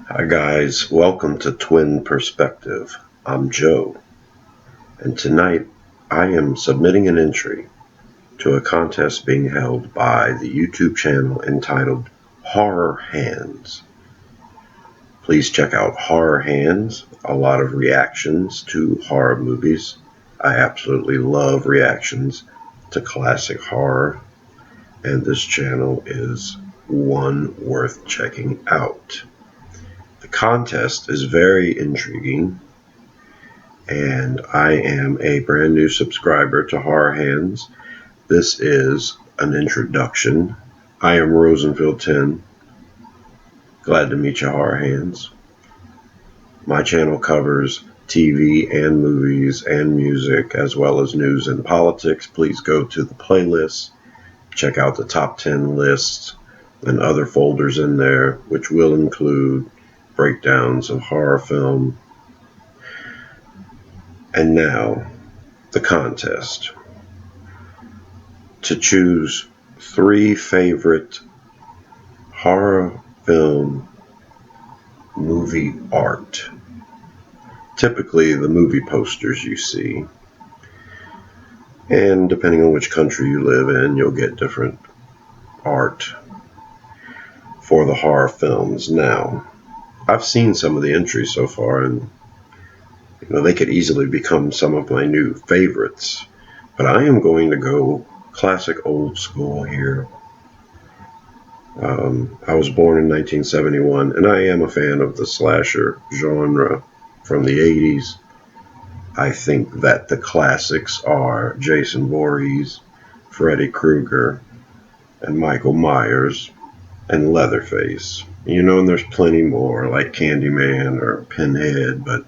Hi guys, welcome to Twin Perspective. I'm Joe, and tonight I am submitting an entry to a contest being held by the YouTube channel entitled HorrorHands. Please check out HorrorHands, a lot of reactions to horror movies. I absolutely love reactions to classic horror, and this channel is one worth checking out. The contest is very intriguing, and I am a brand new subscriber to HorrorHands. This is an introduction. I am Rosenfield10. Glad to meet you, HorrorHands. My channel covers TV and movies and music, as well as news and politics. Please go to the playlist, check out the top 10 lists and other folders in there, which will include breakdowns of horror film. And now, the contest. To choose 3 favorite horror film movie art. Typically the movie posters you see. And depending on which country you live in, you'll get different art for the horror films. Now, I've seen some of the entries so far, and they could easily become some of my new favorites. But I am going to go classic old school here. I was born in 1971, and I am a fan of the slasher genre from the 80s. I think that the classics are Jason Voorhees, Freddy Krueger, and Michael Myers, and Leatherface. And there's plenty more, like Candyman or Pinhead, but,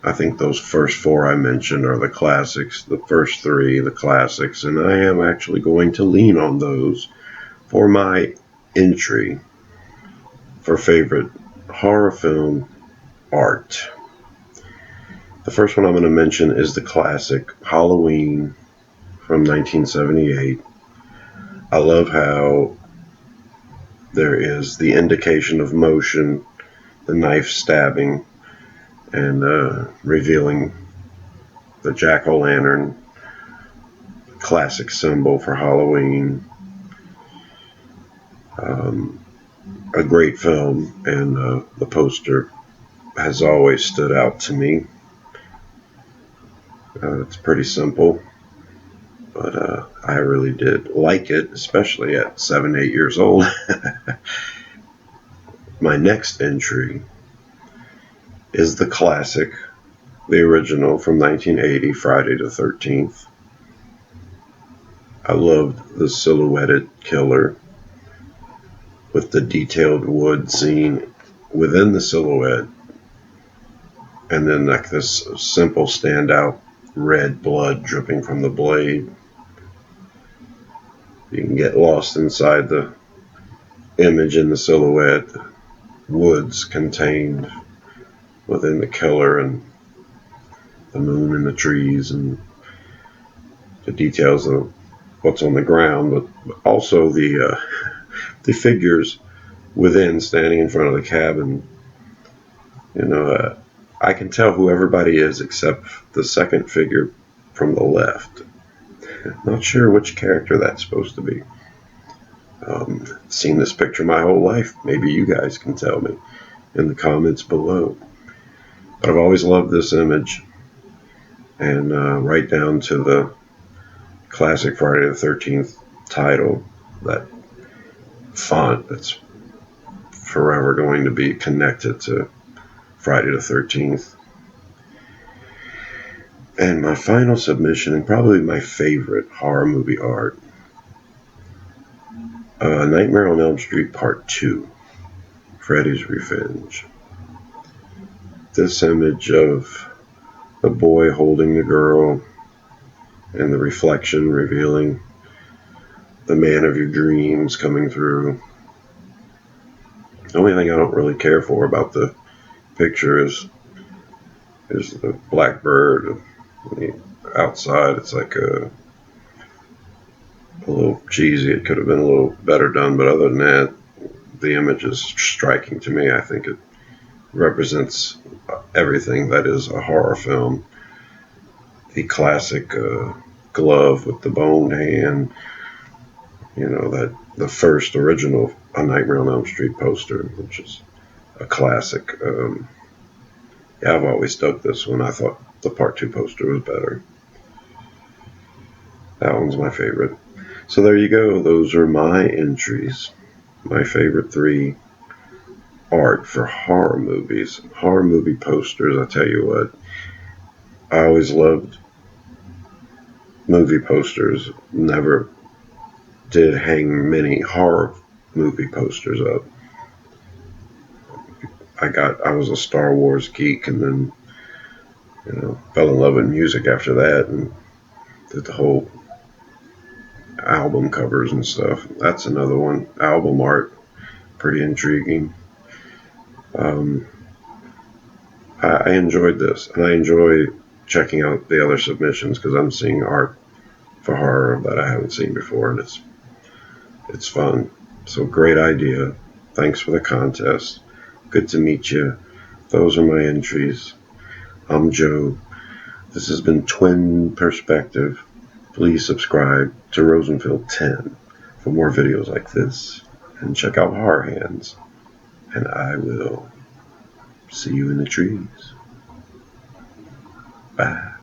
I think those first 4 I mentioned are the classics, the first 3, the classics, and I am actually going to lean on those for my entry for favorite horror film art. The first one I'm going to mention is the classic Halloween from 1978. I love how there is the indication of motion, the knife stabbing, and revealing the jack-o'-lantern, classic symbol for Halloween. A great film, and the poster has always stood out to me. It's pretty simple, but I really did like it, especially at 7, 8 years old. My next entry is the classic, the original from 1980, Friday the 13th. I loved the silhouetted killer with the detailed wood scene within the silhouette, and then like this simple standout red blood dripping from the blade. You can get lost inside the image in the silhouette, woods contained within the killer, and the moon and the trees and the details of what's on the ground, but also the figures within standing in front of the cabin. I can tell who everybody is except the second figure from the left. Not sure which character that's supposed to be. Seen this picture my whole life. Maybe you guys can tell me in the comments below. But I've always loved this image, and right down to the classic Friday the 13th title, that font that's forever going to be connected to Friday the 13th. And my final submission, and probably my favorite horror movie art, Nightmare on Elm Street Part 2, Freddy's Revenge. This image of the boy holding the girl and the reflection revealing the man of your dreams coming through. The only thing I don't really care for about the picture is the black bird outside. It's like a little cheesy. It could have been a little better done, but other than that, the image is striking to me. I think it represents everything that is a horror film. The classic glove with the boned hand, that the first original A Nightmare on Elm Street poster, which is a classic. Yeah, I've always dug this one. I thought the Part 2 poster was better. That one's my favorite. So there you go. Those are my entries. My favorite 3 art for horror movies. Horror movie posters, I tell you what. I always loved movie posters. Never did hang many horror movie posters up. I was a Star Wars geek, and then fell in love with music after that, and did the whole album covers and stuff. That's another one. Album art, pretty intriguing. I enjoyed this, and I enjoy checking out the other submissions because I'm seeing art for horror that I haven't seen before, and it's fun. So great idea. Thanks for the contest. Good to meet you. Those are my entries. I'm Joe. This has been Twin Perspective. Please subscribe to Rosenfield 10 for more videos like this, and check out HorrorHands. And I will see you in the trees. Bye.